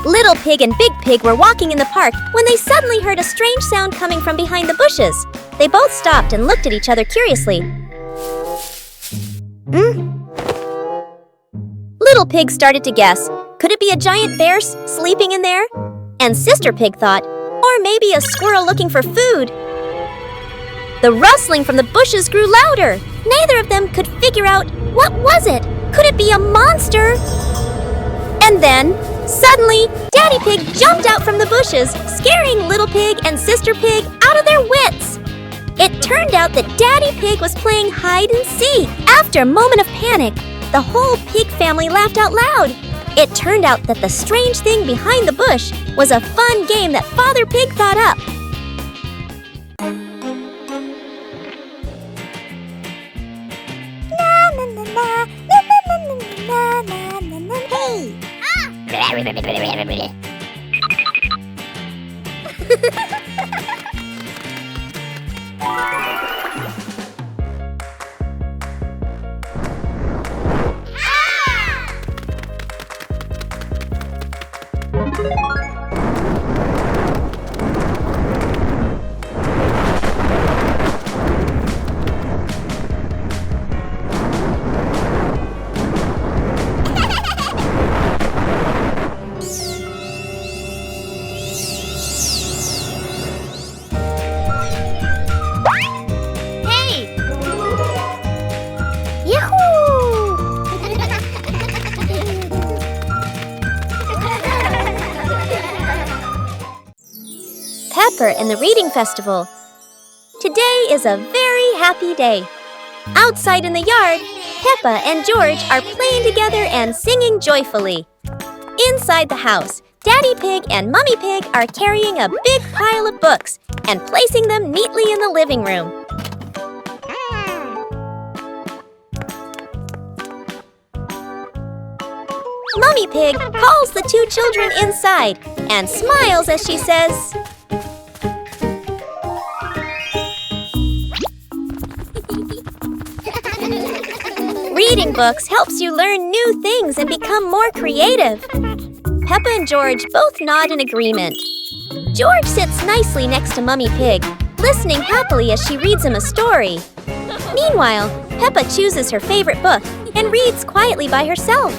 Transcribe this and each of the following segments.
Little Pig and Big Pig were walking in the park when they suddenly heard a strange sound coming from behind the bushes. They both stopped and looked at each other curiously. Little Pig started to guess. Could it be a giant bear sleeping in there? And Sister Pig thought, or maybe a squirrel looking for food. The rustling from the bushes grew louder. Neither of them could figure out what was it. Could it be a monster? And then, suddenly, Daddy Pig jumped out from the bushes, scaring Little Pig and Sister Pig out of their wits. It turned out that Daddy Pig was playing hide and seek. After a moment of panic, the whole pig family laughed out loud. It turned out that the strange thing behind the bush was a fun game that Father Pig thought up. Pepper and the Reading Festival. Today is a very happy day. Outside in the yard, Peppa and George are playing together and singing joyfully. Inside the house, Daddy Pig and Mummy Pig are carrying a big pile of books and placing them neatly in the living room. Mummy Pig calls the two children inside and smiles as she says, reading books helps you learn new things and become more creative. Peppa and George both nod in agreement. George sits nicely next to Mummy Pig, listening happily as she reads him a story. Meanwhile, Peppa chooses her favorite book and reads quietly by herself.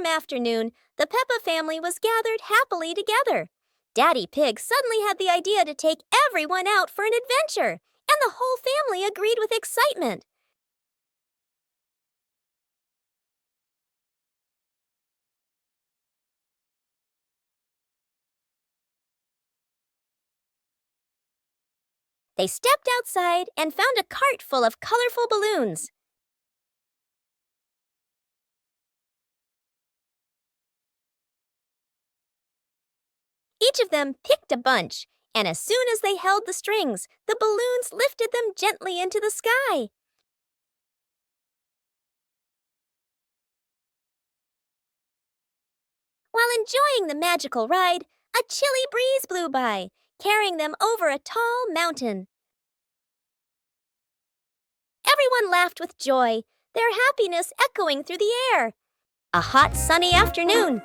Afternoon, the Peppa family was gathered happily together. Daddy Pig suddenly had the idea to take everyone out for an adventure, and the whole family agreed with excitement. They stepped outside and found a cart full of colorful balloons. Each of them picked a bunch, and as soon as they held the strings, the balloons lifted them gently into the sky. While enjoying the magical ride, a chilly breeze blew by, carrying them over a tall mountain. Everyone laughed with joy, their happiness echoing through the air. A hot, sunny afternoon.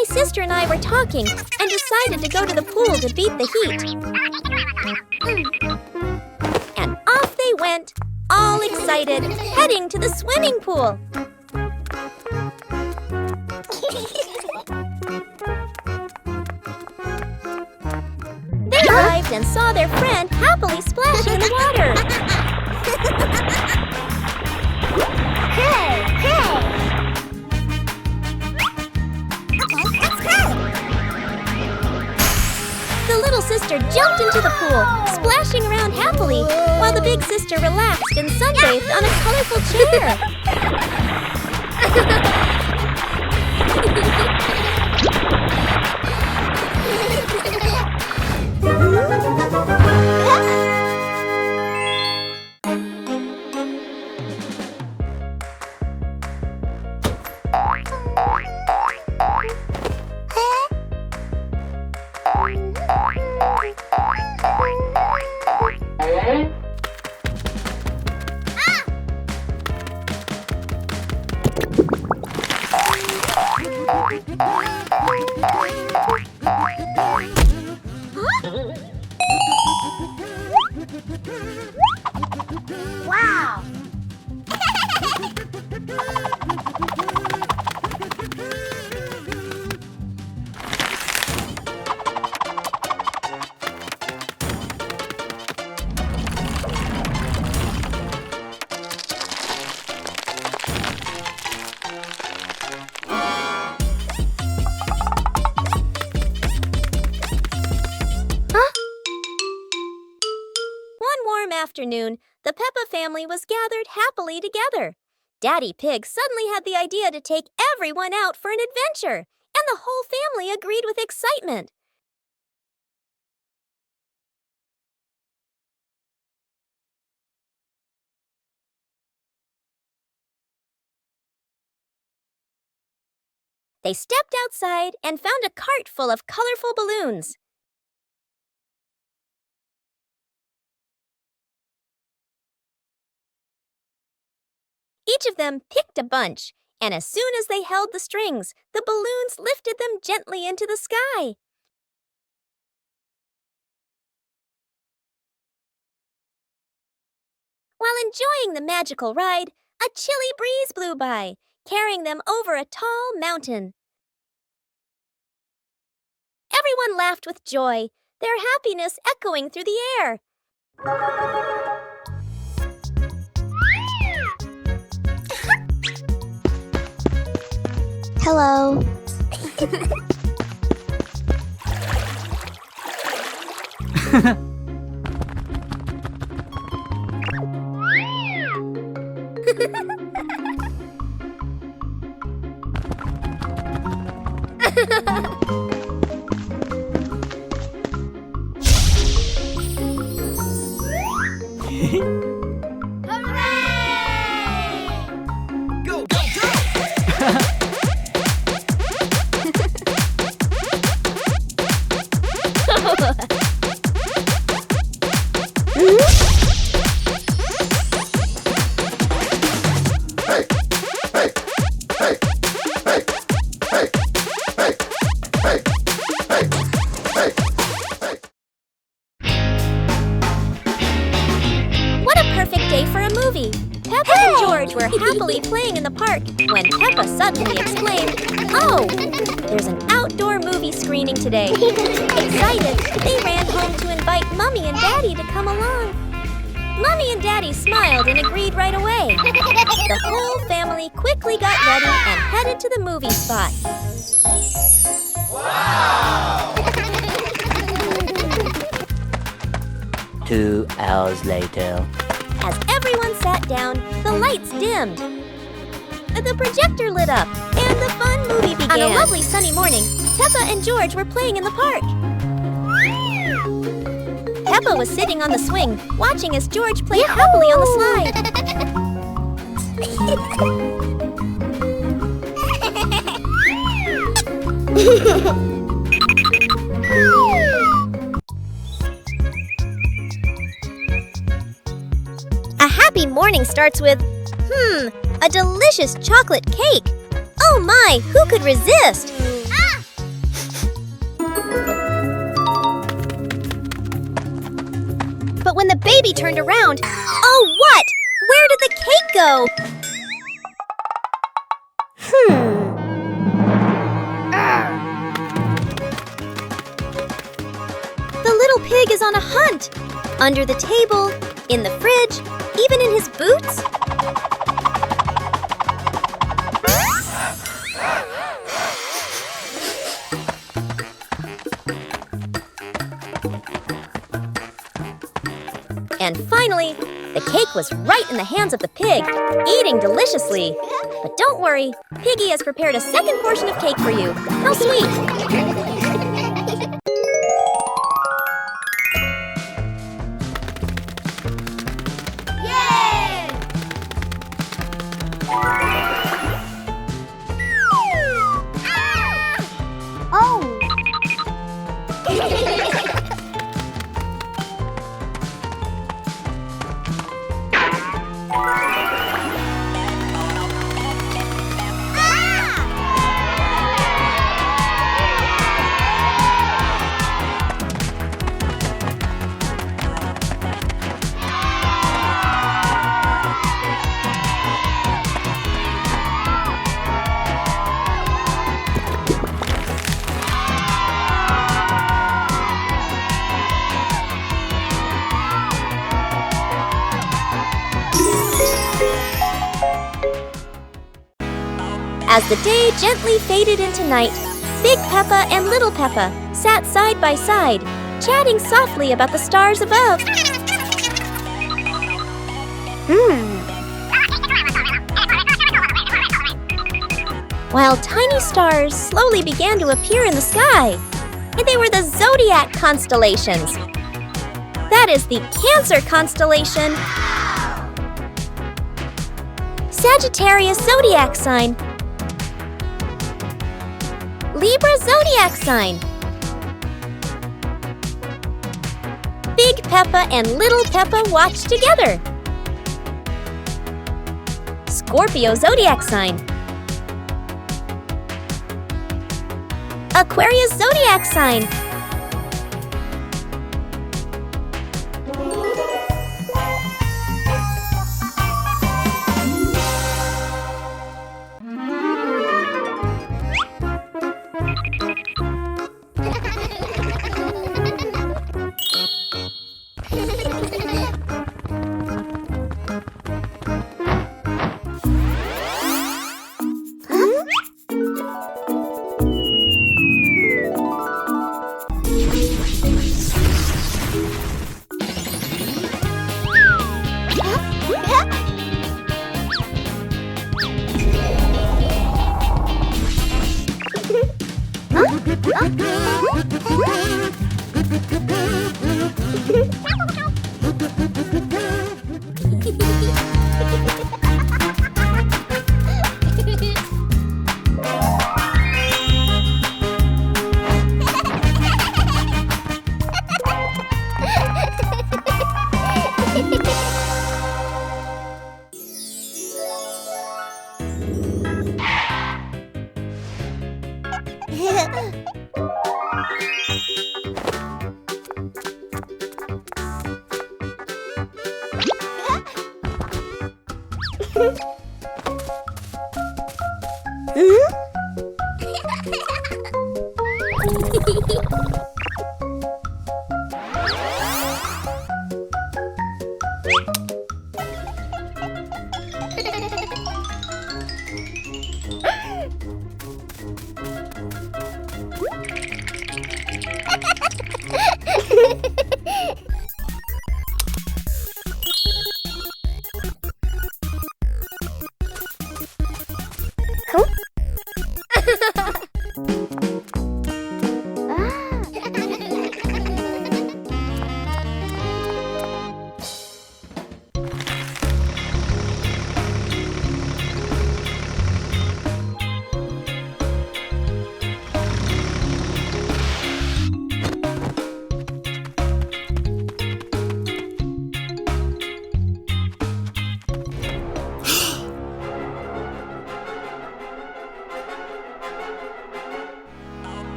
My sister and I were talking and decided to go to the pool to beat the heat. And off they went, all excited, heading to the swimming pool. They arrived and saw their friend happily splashing in the water. Hey, hey! Okay, let's go! The little sister jumped into the pool, splashing around happily, while the big sister relaxed and sunbathed on a colorful chair. Wow! Afternoon, the Peppa family was gathered happily together. Daddy Pig suddenly had the idea to take everyone out for an adventure, and the whole family agreed with excitement. They stepped outside and found a cart full of colorful balloons. Each of them picked a bunch, and as soon as they held the strings, the balloons lifted them gently into the sky. While enjoying the magical ride, a chilly breeze blew by, carrying them over a tall mountain. Everyone laughed with joy, their happiness echoing through the air. Hello. Go, go, go! What a perfect day for a movie! Peppa and George were happily playing in the park when Peppa suddenly exclaimed, "Oh, there's an outdoor movie screening today." Excited, they ran home to invite Mummy and Daddy to come along. Mummy and Daddy smiled and agreed right away. The whole family quickly got ready and headed to the movie spot. Wow! 2 hours later. As everyone sat down, the lights dimmed. The projector lit up, and the fun movie began. On a lovely sunny morning, Peppa and George were playing in the park. Peppa was sitting on the swing, watching as George played happily on the slide. A happy morning starts with, a delicious chocolate cake. Oh my, who could resist? But when the baby turned around, oh what? Where did the cake go? The little pig is on a hunt. Under the table, in the fridge, even in his boots. And finally, the cake was right in the hands of the pig, eating deliciously. But don't worry, Piggy has prepared a second portion of cake for you. How sweet! As the day gently faded into night, Big Peppa and Little Peppa sat side by side, chatting softly about the stars above. While tiny stars slowly began to appear in the sky, and they were the zodiac constellations. That is the Cancer constellation, Sagittarius zodiac sign, Libra zodiac sign, Big Peppa and Little Peppa watch together, Scorpio zodiac sign, Aquarius zodiac sign,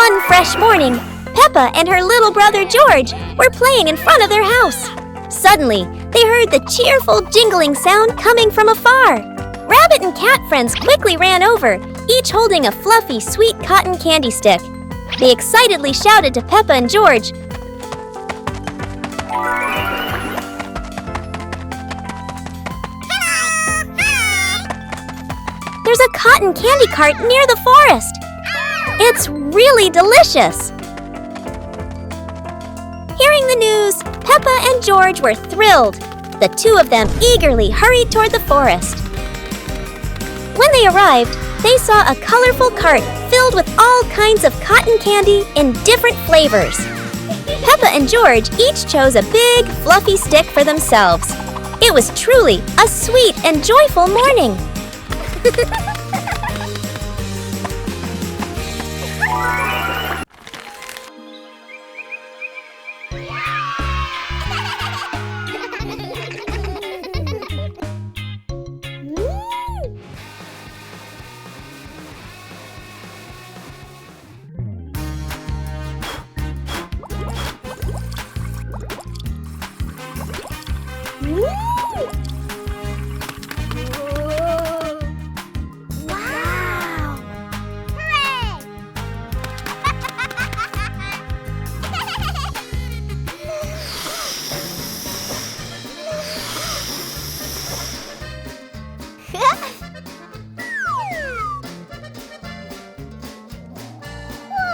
one fresh morning, Peppa and her little brother George were playing in front of their house. Suddenly, they heard the cheerful jingling sound coming from afar. Rabbit and cat friends quickly ran over, each holding a fluffy, sweet cotton candy stick. They excitedly shouted to Peppa and George, "There's a cotton candy cart near the forest. It's really delicious." Hearing the news, Peppa and George were thrilled. The two of them eagerly hurried toward the forest. When they arrived, they saw a colorful cart filled with all kinds of cotton candy in different flavors. Peppa and George each chose a big, fluffy stick for themselves. It was truly a sweet and joyful morning.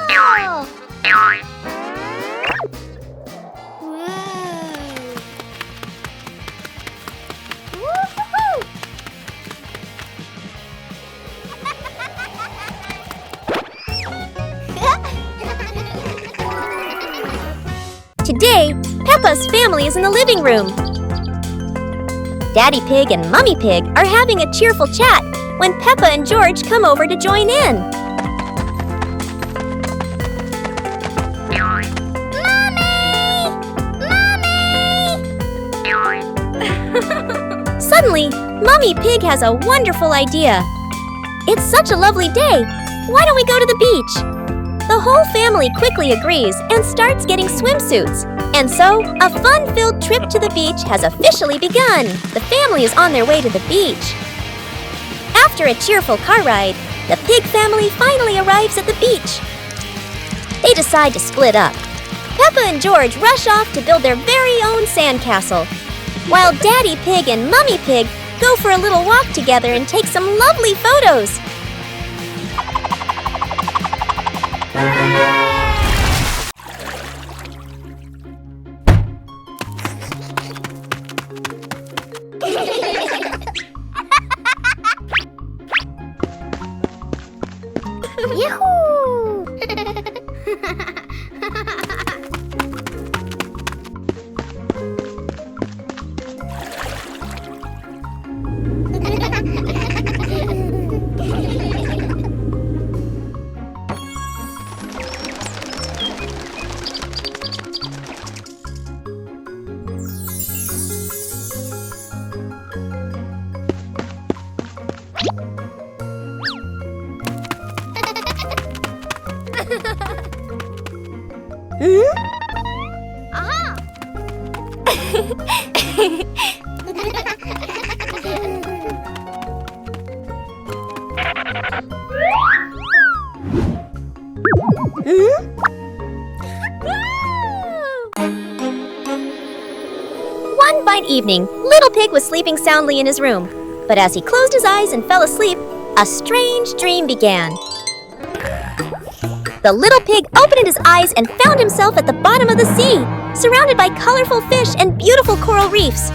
Wow! Hooray! Whoa! Today, Peppa's family is in the living room. Daddy Pig and Mummy Pig are having a cheerful chat when Peppa and George come over to join in. Suddenly, Mummy Pig has a wonderful idea. "It's such a lovely day. Why don't we go to the beach?" The whole family quickly agrees and starts getting swimsuits. And so, a fun-filled trip to the beach has officially begun. The family is on their way to the beach. After a cheerful car ride, the Pig family finally arrives at the beach. They decide to split up. Peppa and George rush off to build their very own sandcastle, while Daddy Pig and Mummy Pig go for a little walk together and take some lovely photos. Yahoo! Aha! One fine evening, Little Pig was sleeping soundly in his room. But as he closed his eyes and fell asleep, a strange dream began. The little pig opened his eyes and found himself at the bottom of the sea, surrounded by colorful fish and beautiful coral reefs.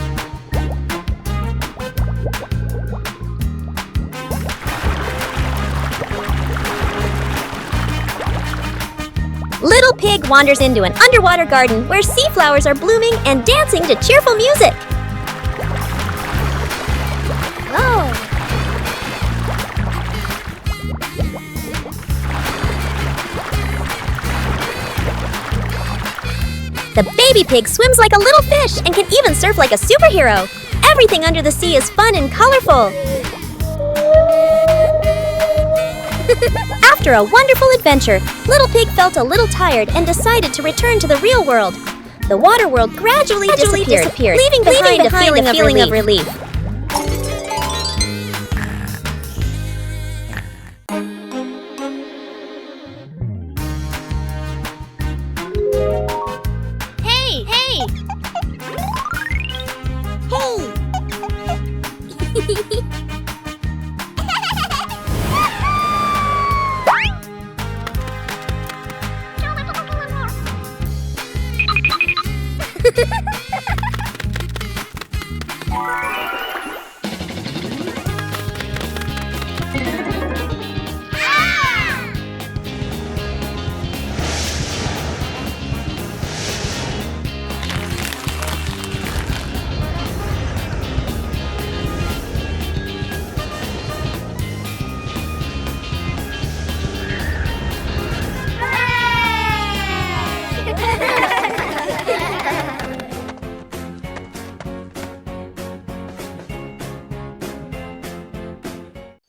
Little Pig wanders into an underwater garden where sea flowers are blooming and dancing to cheerful music. Oh! The baby pig swims like a little fish and can even surf like a superhero. Everything under the sea is fun and colorful. After a wonderful adventure, Little Pig felt a little tired and decided to return to the real world. The water world gradually disappeared, leaving behind a feeling of relief. Hey! Hey!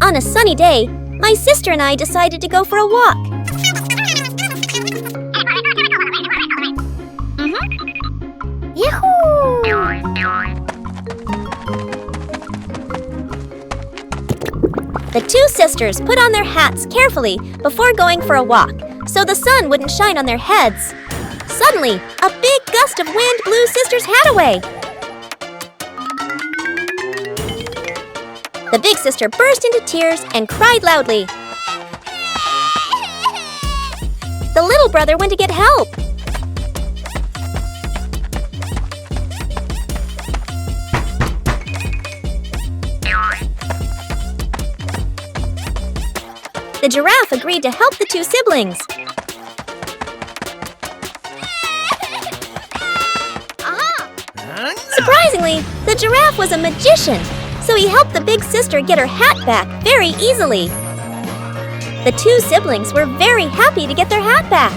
On a sunny day, my sister and I decided to go for a walk. The two sisters put on their hats carefully before going for a walk, so the sun wouldn't shine on their heads. Suddenly, a big gust of wind blew sister's hat away. The big sister burst into tears and cried loudly. The little brother went to get help. The giraffe agreed to help the two siblings. Surprisingly, the giraffe was a magician, so he helped the big sister get her hat back very easily. The two siblings were very happy to get their hat back.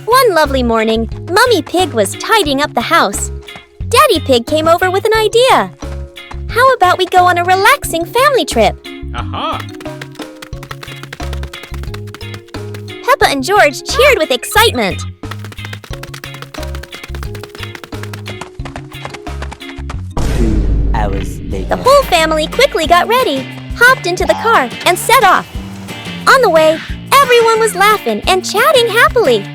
One lovely morning, Mummy Pig was tidying up the house. Daddy Pig came over with an idea. How about we go on a relaxing family trip? Aha! Peppa and George cheered with excitement. 2 hours later. The whole family quickly got ready, hopped into the car, and set off. On the way, everyone was laughing and chatting happily.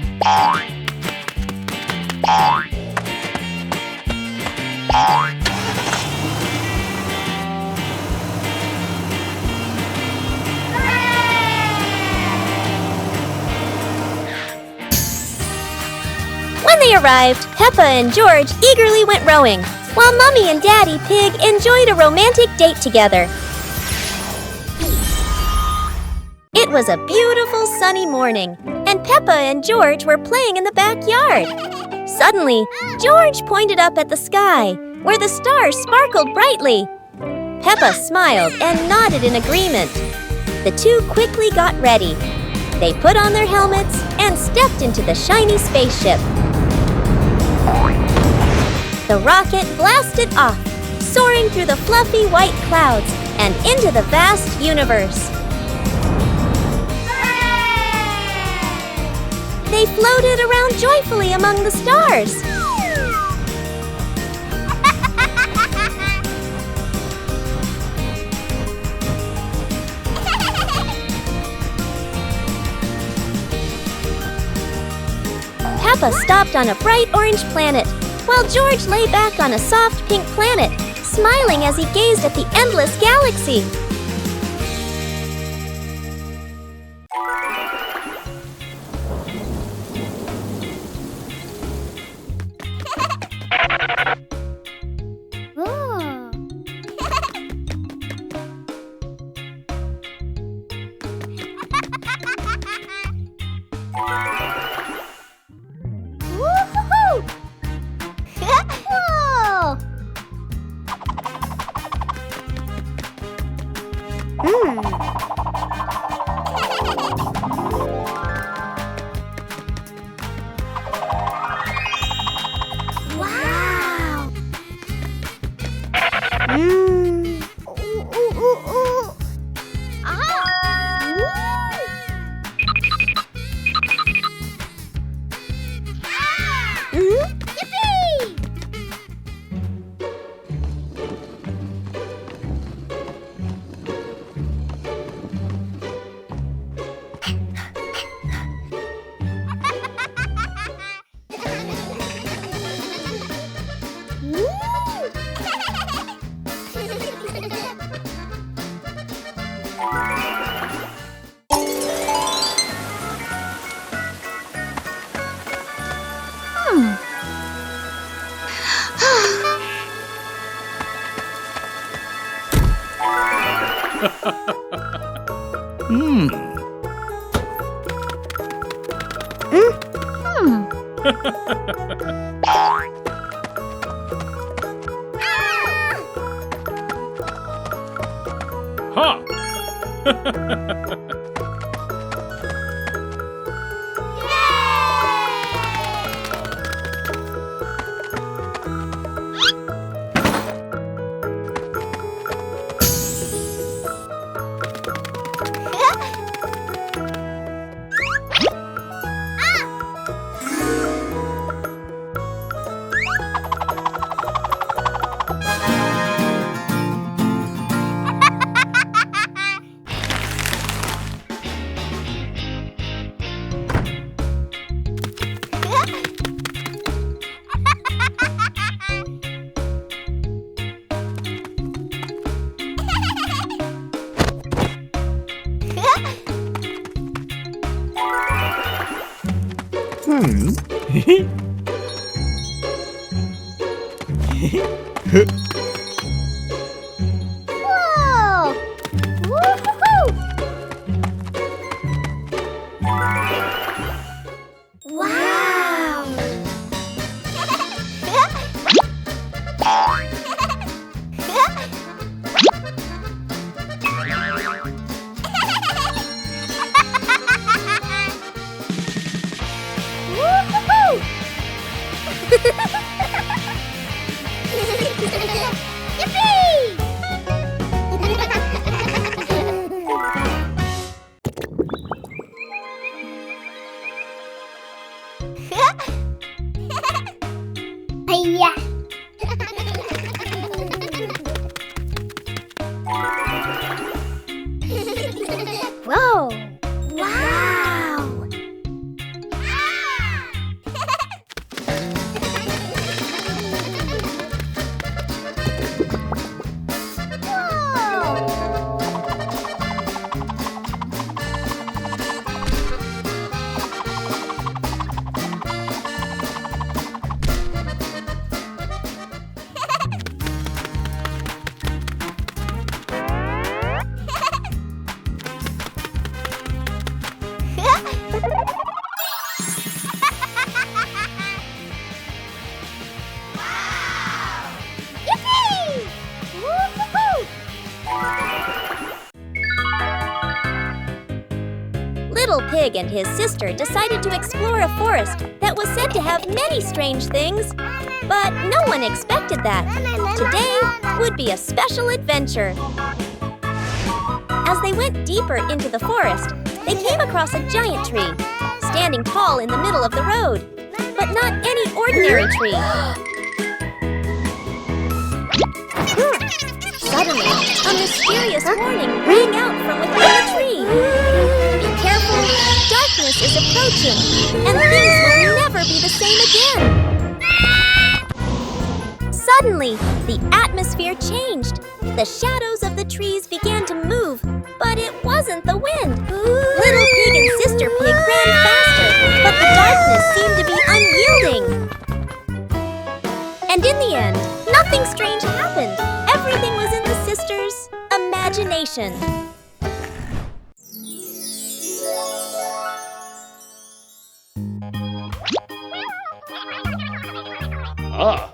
arrived, Peppa and George eagerly went rowing, while Mummy and Daddy Pig enjoyed a romantic date together. It was a beautiful sunny morning, and Peppa and George were playing in the backyard. Suddenly, George pointed up at the sky, where the stars sparkled brightly. Peppa smiled and nodded in agreement. The two quickly got ready. They put on their helmets and stepped into the shiny spaceship. The rocket blasted off, soaring through the fluffy white clouds and into the vast universe. They floated around joyfully among the stars. Peppa stopped on a bright orange planet, while George lay back on a soft pink planet, smiling as he gazed at the endless galaxy. Whoa! Woo-hoo-hoo! Wow! Woo-hoo-hoo! Hiya! Whoa! Wow! Pig and his sister decided to explore a forest that was said to have many strange things. But no one expected that. Today would be a special adventure. As they went deeper into the forest, they came across a giant tree, standing tall in the middle of the road. But not any ordinary tree. Suddenly, a mysterious warning rang out from within the tree. Be careful, darkness is approaching, and things will never be the same again. Suddenly, the atmosphere changed. The shadows of the trees began to move, but it wasn't the wind. Little Pig and Sister Pig ran faster, but the darkness seemed to be unyielding. And in the end, nothing strange happened. Everything was in the sisters' imagination. Ah.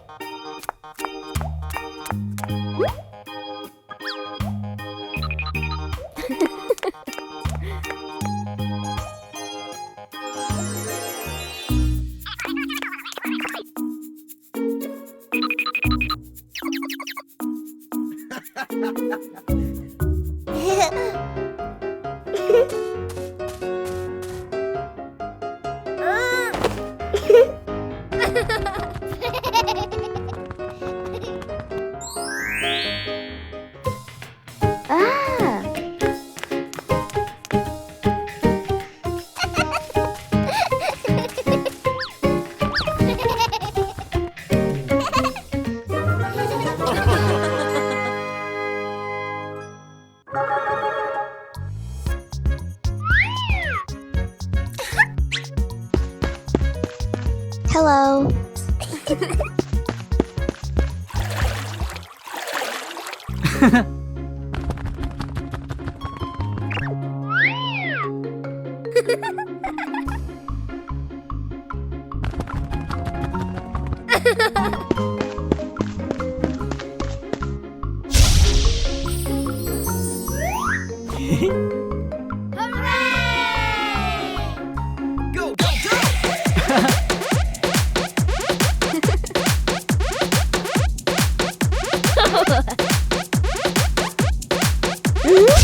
Hello. Go, go, go! Mhm.